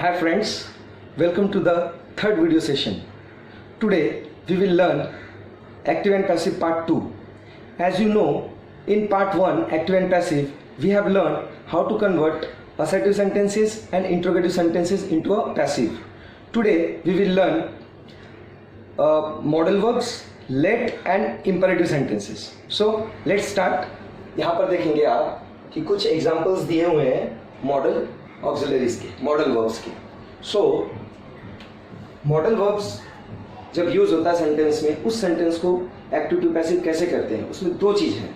Hi friends, welcome to the third video session. Today we will learn active and passive part 2. As you know, in part 1 active and passive we have learned how to convert assertive sentences and interrogative sentences into a passive. Today we will learn modal verbs, let and imperative sentences. So let's start. यहाँ पर देखेंगे आप कि कुछ examples दिए हुए हैं model auxiliaries के, मॉडल वर्ब्स के. सो मॉडल वर्ब्स जब यूज होता है सेंटेंस में, उस सेंटेंस को एक्टिव टू पैसिव कैसे करते हैं, उसमें दो चीज हैं.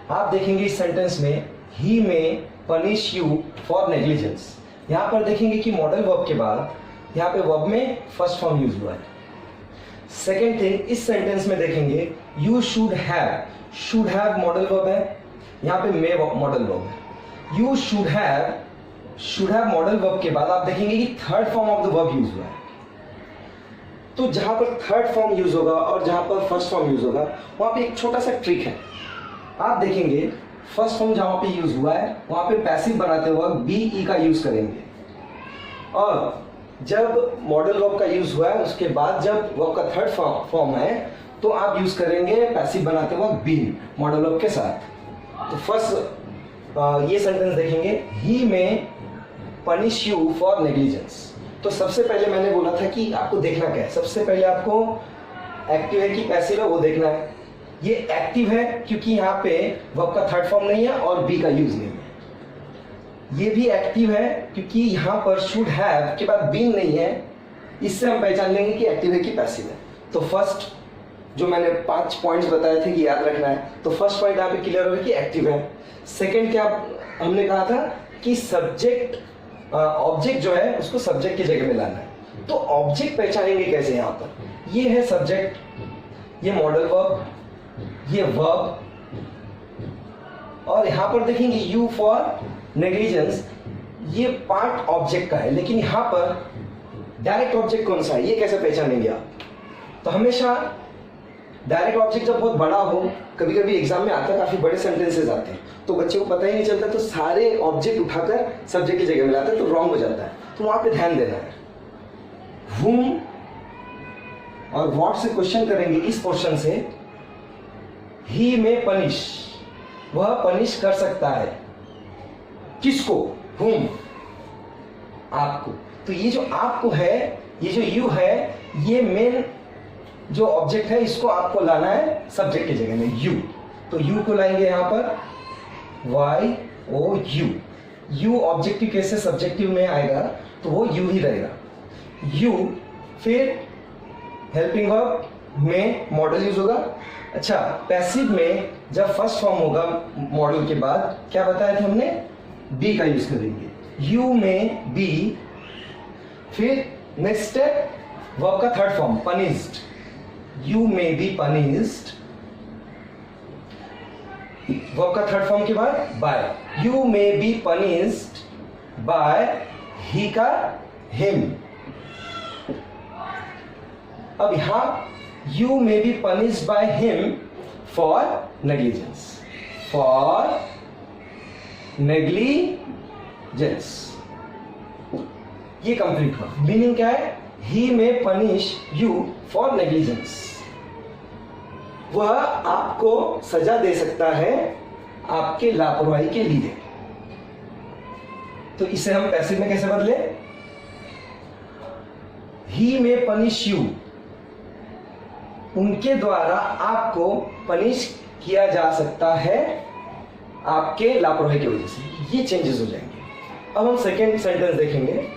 आप देखेंगे इस सेंटेंस में ही में पनिश यू फॉर नेग्लिजेंस. यहाँ पर देखेंगे कि मॉडल वर्ब के बाद यहाँ पे वर्ब में फर्स्ट फॉर्म यूज हुआ है. सेकेंड थिंग, इस सेंटेंस में देखेंगे you should have modal verb है, यहाँ पे मे मॉडल वर्ब है. You should have modal verb के बाद आप देखेंगे कि third form of the verb use हुआ है. तो जहां पर थर्ड फॉर्म यूज होगा और जहां पर फर्स्ट फॉर्म यूज होगा, वहां पे एक छोटा सा ट्रिक है. आप देखेंगे फर्स्ट फॉर्म जहां पे यूज हुआ है वहां पे पैसिव बनाते वक्त बी ई का यूज करेंगे, और जब मॉडल वर्ब का यूज हुआ है उसके बाद जब वर्ब का थर्ड फॉर्म है तो आप यूज करेंगे पैसिव बनाते वक्त बी मॉडल वर्ब के साथ. तो फर्स्ट ये सेंटेंस देखेंगे, ही में पनिश यू फॉर नेग्लिजेंस. तो सबसे पहले मैंने बोला था कि आपको देखना क्या है, सबसे पहले आपको एक्टिव है कि पैसिव है वो देखना है. ये एक्टिव है क्योंकि यहाँ पे वर्ब का थर्ड फॉर्म नहीं है और बी का यूज नहीं है. ये भी एक्टिव है क्योंकि यहाँ पर शुड हैव के बाद बीन नहीं है. इससे हम पहचान लेंगे कि एक्टिव है कि पैसिव है. तो फर्स्ट जो मैंने 5 पॉइंट्स बताए थे कि याद रखना है, तो फर्स्ट पॉइंट यहाँ पे क्लियर होगा कि एक्टिव है. सेकेंड क्या हमने कहा था कि सब्जेक्ट ऑब्जेक्ट जो है उसको सब्जेक्ट की जगह में लाना है. तो ऑब्जेक्ट पहचानेंगे कैसे? यहाँ पर ये है सब्जेक्ट, ये मॉडल वर्ब, ये वर्ब, और यहाँ पर देखेंगे यू फॉर नेग्लिजेंस. ये पार्ट ऑब्जेक्ट का है, लेकिन यहाँ पर डायरेक्ट ऑब्जेक्ट कौन सा है ये कैसे पहचानेंगे आप? तो हमेशा डायरेक्ट ऑब्जेक्ट जब बहुत बड़ा हो, कभी कभी एग्जाम में आता है काफी बड़े सेंटेंसेस आते हैं तो बच्चे को पता ही नहीं चलता, तो सारे ऑब्जेक्ट उठाकर सब्जेक्ट की जगह में लाते हैं तो रॉन्ग हो जाता है. तो वहां पे ध्यान देना है. whom और व्हाट से क्वेश्चन करेंगे इस पोर्शन से. ही में पनिश, वह पनिश कर सकता है. किसको? whom, आपको. तो ये जो आपको है, ये जो यू है, ये मेन जो ऑब्जेक्ट है इसको आपको लाना है सब्जेक्ट की जगह में यू. तो यू को लाएंगे यहाँ पर Y O U. You objective case से सब्जेक्टिव में आएगा तो वो यू ही रहेगा. यू फिर हेल्पिंग वर्ब में मॉडल यूज होगा. अच्छा, पैसिव में जब फर्स्ट फॉर्म होगा मॉडल के बाद क्या बताया था हमने? बी का यूज करेंगे. यू में बी, फिर नेक्स्ट स्टेप वर्ब का third form punished. You may be punished, verb का थर्ड फॉर्म के बाद by. You may be punished by he का him. अब यहां you may be punished by him for negligence. For negligence ये complete हुआ. Meaning क्या है? He may punish you for negligence. वह आपको सजा दे सकता है आपके लापरवाही के लिए. तो इसे हम पैसिव में कैसे बदले? He may punish you, उनके द्वारा आपको पनिश किया जा सकता है आपके लापरवाही की वजह से. ये चेंजेस हो जाएंगे. अब हम सेकेंड सेंटेंस देखेंगे.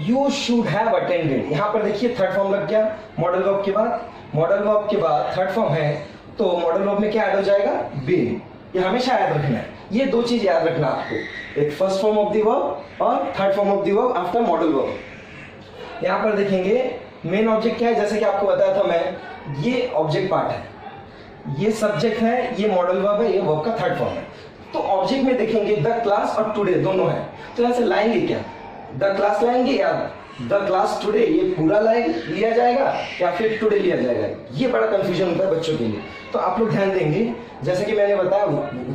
You should have attended. यहां पर देखिए थर्ड फॉर्म लग गया मॉडल वर्ब के बाद. मॉडल वर्ब के बाद थर्ड फॉर्म है तो मॉडल वर्ब में क्या ऐड हो जाएगा? बीन. ये हमेशा याद रखना है. ये दो चीज याद रखना आपको, एक first form of the verb और third form of the verb after modal verb. यहां पर देखेंगे मेन ऑब्जेक्ट क्या है, जैसे कि आपको बताया था मैं, ये ऑब्जेक्ट पार्ट है, ये सब्जेक्ट है, ये मॉडल वर्ब है, ये वर्ब का थर्ड फॉर्म है. तो ऑब्जेक्ट में देखेंगे द क्लास और टुडे दोनों है. तो यहां से लाएंगे क्या? द क्लास लाएंगे या द क्लास टुडे, ये पूरा लिया जाएगा या फिर टुडे लिया जाएगा? ये बड़ा कंफ्यूजन होता है बच्चों के लिए. तो आप लोग ध्यान देंगे, जैसे कि मैंने बताया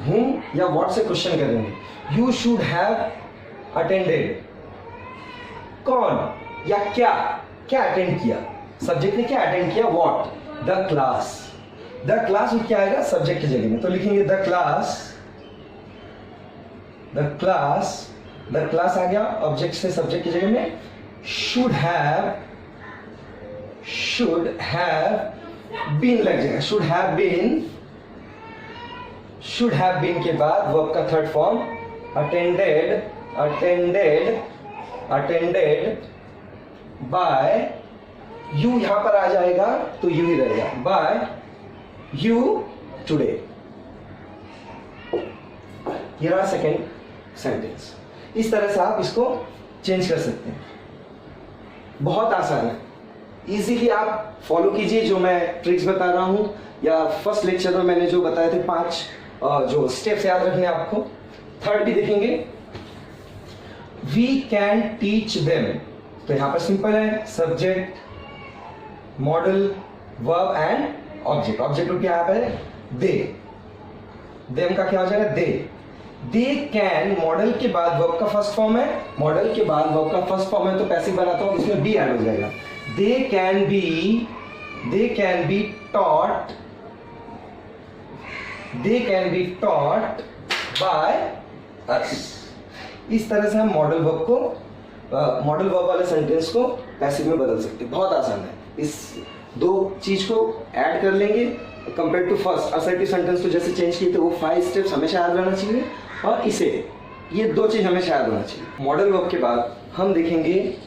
whom या what से क्वेश्चन करेंगे. यू शुड हैव अटेंडेड, कौन या क्या क्या अटेंड किया, सब्जेक्ट ने क्या अटेंड किया, what, the class. The class में क्या आएगा, सब्जेक्ट की जगह में, तो लिखेंगे द क्लास, द क्लास आ गया ऑब्जेक्ट से सब्जेक्ट की जगह में। शुड हैव बीन लग जाएगा, शुड हैव बीन के बाद वर्ब का third form attended by you, यहां पर आ जाएगा तो यू ही रहेगा, बाय यू टुडे। ये सेकेंड सेंटेंस। इस तरह से आप इसको चेंज कर सकते हैं, बहुत आसान है, इजीली आप फॉलो कीजिए जो मैं ट्रिक्स बता रहा हूं, या फर्स्ट लेक्चर में मैंने जो बताए थे 5 जो स्टेप्स याद रखने आपको। थर्ड भी देखेंगे, वी कैन टीच देम, तो यहां पर सिंपल है, subject, model, verb and object. Object क्या है, दे, देम का क्या हो जाएगा, दे कैन, मॉडल के बाद वर्ब का फर्स्ट फॉर्म है, मॉडल के बाद वर्ब का फर्स्ट फॉर्म है तो पैसिव बनाता हूं, इसमें बी ऐड हो जाएगा। They can be taught by us. इस तरह से हम मॉडल वर्ब वाले सेंटेंस को पैसिव में बदल सकते हैं, बहुत आसान है। इस दो चीज को ऐड कर लेंगे compare to first assertive sentence, तो जैसे चेंज किए थे वो 5 स्टेप्स हमेशा याद रहना चाहिए, और इसे ये 2 चीज हमेशा याद होना चाहिए। मॉडल वर्ब के बाद हम देखेंगे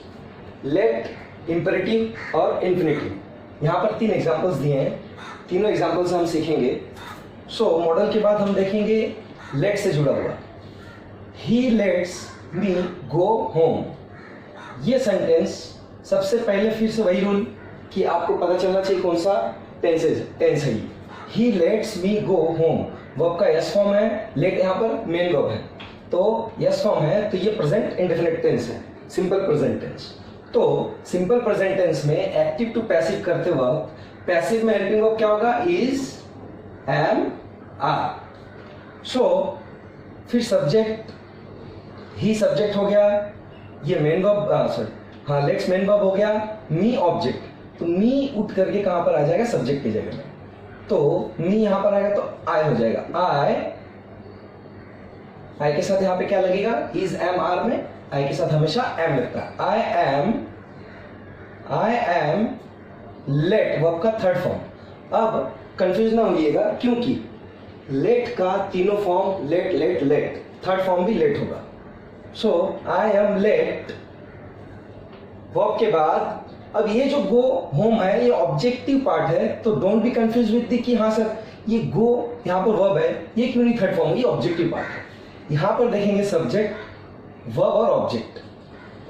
लेट, इंपेरेटिव और इन्फिनेटिव। यहाँ पर 3 एग्जांपल्स दिए हैं, तीनों एग्जांपल्स हम सीखेंगे। सो मॉडल के बाद हम देखेंगे लेट से जुड़ा हुआ, ही लेट्स मी गो होम। ये सेंटेंस सबसे पहले फिर से वही रूल कि आपको पता चलना चाहिए कौन सा टेंस है। He lets me go home, verb का यस फॉर्म है, लेट यहाँ पर मेन वर्ब है तो यस फॉर्म है, तो ये प्रेजेंट इंडेफिनिट टेंस है, सिंपल प्रेजेंट टेंस। तो सिंपल प्रेजेंट टेंस में एक्टिव टू पैसिव करते वक्त पैसिव में हेल्पिंग वर्ब क्या होगा, इज, एम, आर। सो फिर सब्जेक्ट, ही सब्जेक्ट हो गया, ये main verb, let's main verb हो गया, मी ऑब्जेक्ट, तो मी उठ करके कहां पर आ जाएगा, सब्जेक्ट की जगह में, तो मी यहां पर आएगा तो आई हो जाएगा, आई के साथ यहां पे क्या लगेगा, इज, एम, आर में आई के साथ हमेशा एम लगता है। आई एम लेट, वर्ब का थर्ड फॉर्म। अब कंफ्यूज ना होइएगा क्योंकि लेट का तीनों फॉर्म लेट, थर्ड फॉर्म भी लेट होगा। सो आई एम लेट, वर्ब के बाद अब ये जो गो होम है ये ऑब्जेक्टिव पार्ट है, तो don't be confuse with the कि हाँ सर ये गो यहाँ पर वर्ब है, ये क्यों नहीं थर्ड फॉर्म, ये ऑब्जेक्टिव पार्ट है। यहाँ पर देखेंगे सब्जेक्ट, वर्ब और ऑब्जेक्ट,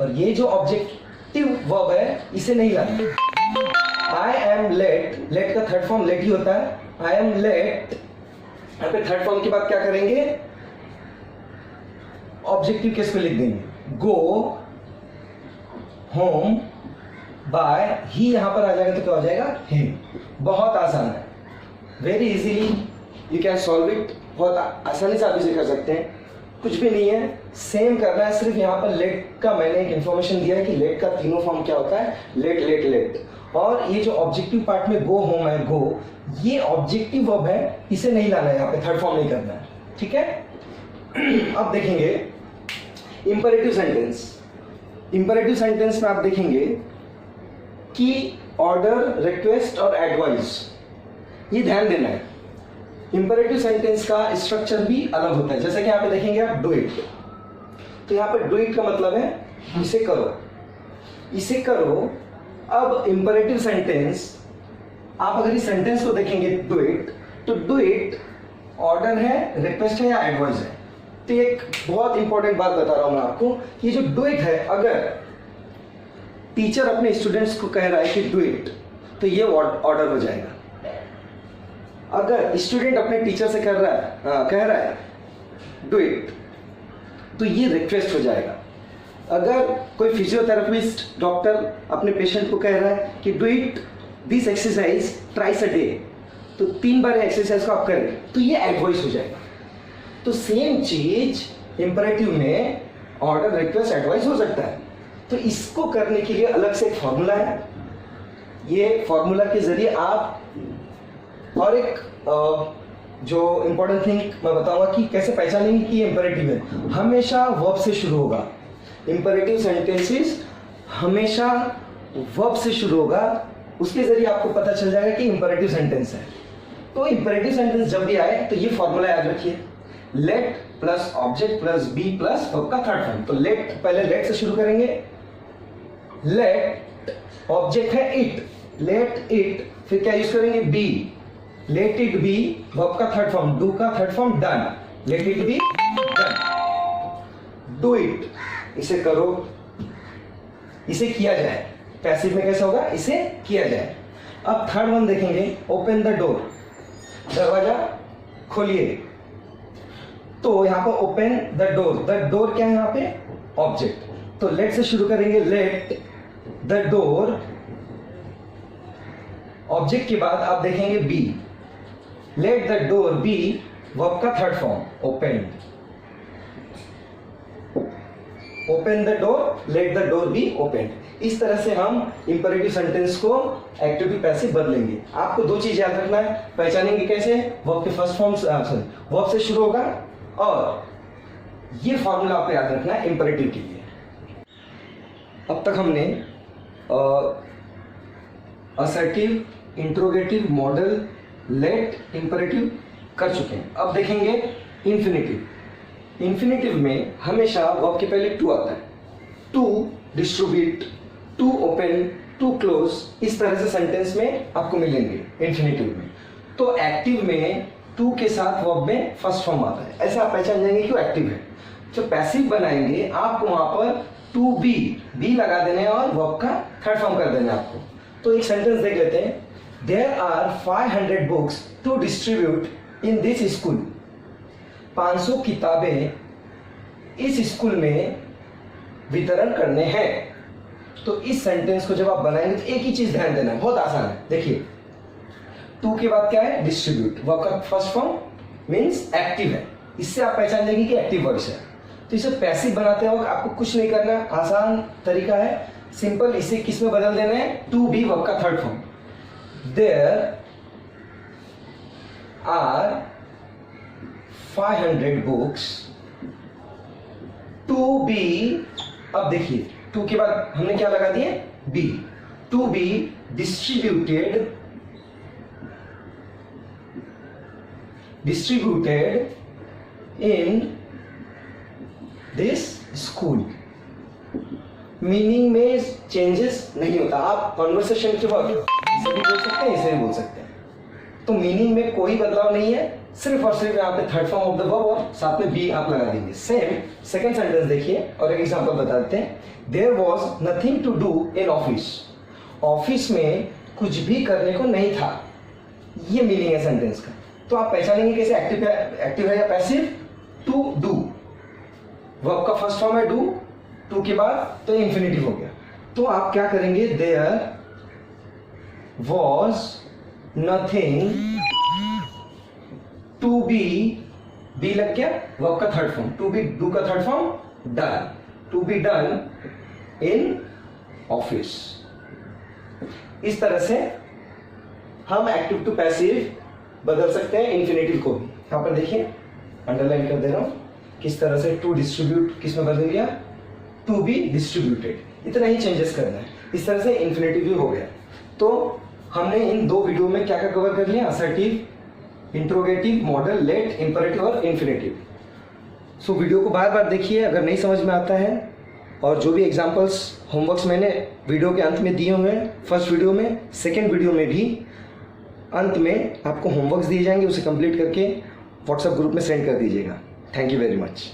और ये जो ऑब्जेक्टिव वर्ब है इसे नहीं लाना। आई एम लेट, लेट का थर्ड फॉर्म लेट ही होता है, आई एम लेट, यहाँ पे थर्ड फॉर्म के बाद क्या करेंगे, ऑब्जेक्टिव केस को लिख देंगे, गो होम बाय, ही यहां पर आ जाएगा तो क्या हो जाएगा, हिम। बहुत आसान है, very easily you can solve it, बहुत आसानी से आप इसे कर सकते हैं, कुछ भी नहीं है, सेम करना है। सिर्फ यहाँ पर लेट का मैंने एक इंफॉर्मेशन दिया है कि लेट का तीनों फॉर्म क्या होता है, लेट, और ये जो ऑब्जेक्टिव पार्ट में गो होम है, गो, ये ऑब्जेक्टिव वर्ब है, इसे नहीं लाना है, यहाँ पे थर्ड फॉर्म नहीं करना है, ठीक है। अब देखेंगे इंपेरेटिव सेंटेंस। इंपेरेटिव सेंटेंस में आप देखेंगे कि ऑर्डर, रिक्वेस्ट और एडवाइस, ये ध्यान देना है। इंपेरेटिव सेंटेंस का स्ट्रक्चर भी अलग होता है, जैसे कि यहाँ पे देखेंगे आप डू इट, तो यहाँ पर डू इट का मतलब है इसे करो। अब इंपेरेटिव सेंटेंस, आप अगर इस सेंटेंस को देखेंगे डू इट, तो डू इट ऑर्डर है, रिक्वेस्ट है या एडवाइस है। तो एक बहुत इंपॉर्टेंट बात बता रहा हूं मैं आपको, ये जो डू इट है, अगर टीचर अपने स्टूडेंट्स को कह रहा है कि डू इट, तो ये ऑर्डर हो जाएगा। अगर स्टूडेंट अपने टीचर से कह रहा है डू इट, तो ये रिक्वेस्ट हो जाएगा। अगर कोई फिजियोथेरेपिस्ट, डॉक्टर अपने पेशेंट को कह रहा है कि do it this exercise ट्राइस a day, तो 3 बार एक्सरसाइज को आप करें, तो ये एडवाइस हो जाएगा। तो सेम चीज इंपेरेटिव में ऑर्डर, रिक्वेस्ट, एडवाइस हो सकता है। तो इसको करने के लिए अलग से एक फॉर्मूला है। ये फॉर्मूला के जरिए आप, और एक जो इंपॉर्टेंट थिंग मैं बताऊंगा कि कैसे पहचानेंगे कि ये इंपेरेटिव है। हमेशा वर्ब से शुरू होगा। इंपेरेटिव सेंटेंसेस हमेशा वर्ब से शुरू होगा, उसके जरिए आपको पता चल जाएगा कि इंपेरेटिव सेंटेंस है। तो इंपेरेटिव सेंटेंस जब भी आए तो ये फॉर्मूला याद रखिए, let plus object plus be plus verb का थर्ड फॉर्म। तो लेट, पहले लेट से शुरू करेंगे। लेट ऑब्जेक्ट है इट, लेट इट, फिर क्या यूज करेंगे, be, let it be, verb का थर्ड फॉर्म, डू का third form done, let it be done, do it, इसे करो, इसे किया जाए। पैसिव में कैसा होगा, इसे किया जाए। अब थर्ड वन देखेंगे, ओपन द डोर, दरवाजा खोलिए। तो यहां पर ओपन द डोर क्या है यहां पे, ऑब्जेक्ट। तो लेट से शुरू करेंगे, लेट द डोर, ऑब्जेक्ट के बाद आप देखेंगे be, let the door be, verb का third form, open, open the door, let the door be open. इस तरह से हम इंपेरेटिव सेंटेंस को एक्टिव टू पैसिव बदलेंगे। आपको दो चीज याद रखना है, पहचानेंगे कैसे, वर्ब के फर्स्ट फॉर्म, वर्ब से शुरू होगा, और ये फॉर्मूला आपको याद रखना है इंपेरेटिव के लिए। अब तक हमने assertive, interrogative, modal, let, imperative कर चुके हैं। अब देखेंगे इंफिनिटिव। इंफिनिटिव में हमेशा वर्ब के पहले टू आता है, to distribute, to open, to close, इस तरह से सेंटेंस में आपको मिलेंगे इंफिनिटिव में। तो एक्टिव में टू के साथ वर्ब में फर्स्ट फॉर्म आता है, ऐसे आप पहचान जाएंगे कि वो एक्टिव है। जो पैसिव बनाएंगे आपको वहां पर टू बी, बी लगा देने और वर्ब का थर्ड फॉर्म कर देना आपको। तो एक सेंटेंस देख लेते हैं, there are 500 books to distribute in this school. 500 किताबें इस स्कूल में वितरण करने हैं। तो इस सेंटेंस को जब आप बनाएंगे तो एक ही चीज ध्यान देना है, बहुत आसान है। देखिए, टू के बाद क्या है, डिस्ट्रीब्यूट, वर्ब का फर्स्ट फॉर्म मींस एक्टिव है, इससे आप पहचान जाएंगे कि एक्टिव वर्ड्स है। तो इसे पैसिव बनाते वक्त आपको कुछ नहीं करना, आसान तरीका है, सिंपल। इसे किस में बदल देना है, टू बी, वर्ब का third form, there are 500 books to be. अब देखिए, टू के बाद हमने क्या लगा दिए, be, to be distributed in this school. Meaning में चेंजेस नहीं होता। आप कॉन्वर्सेशन के वक्त इसे भी बोल सकते हैं, इसे भी बोल सकते हैं। तो मीनिंग में कोई बदलाव नहीं है, सिर्फ और सिर्फ यहाँ पे third form of the verb और साथ में बी आप लगा देंगे। सेम सेकंड सेंटेंस देखिए और एक एग्जांपल बता देते हैं। There was nothing to do in office. Office में कुछ भी करने को नहीं था, ये मीनिंग है सेंटेंस का। तो आप पहचानेंगे कैसे एक्टिव है या पैसिव, टू डू, वर्ब का फर्स्ट फॉर्म है डू, टू के बाद तो इंफिनिटिव हो गया। तो आप क्या करेंगे, there was nothing to be लग गया, वर्ब का third form, to be, do का third form done, to be done in office. इस तरह से हम एक्टिव टू पैसिव बदल सकते हैं इंफिनिटिव को भी। यहां पर देखिए, अंडरलाइन कर दे रहा हूं, किस तरह से टू डिस्ट्रीब्यूट किस में बदल गया, टू बी डिस्ट्रीब्यूटेड। इतना ही चेंजेस करना है, इस तरह से इंफिनिटिव भी हो गया। तो हमने इन दो वीडियो में क्या क्या कवर कर लिया, assertive, interrogative, modal, let, imperative और इंफिनिटिव। सो वीडियो को बार बार देखिए अगर नहीं समझ में आता है, और जो भी एग्जांपल्स होमवर्क्स मैंने वीडियो के अंत में दिए हुए हैं, फर्स्ट वीडियो में, सेकंड वीडियो में भी अंत में आपको होमवर्क्स दिए जाएंगे, उसे कंप्लीट करके व्हाट्सएप ग्रुप में सेंड कर दीजिएगा। Thank you very much.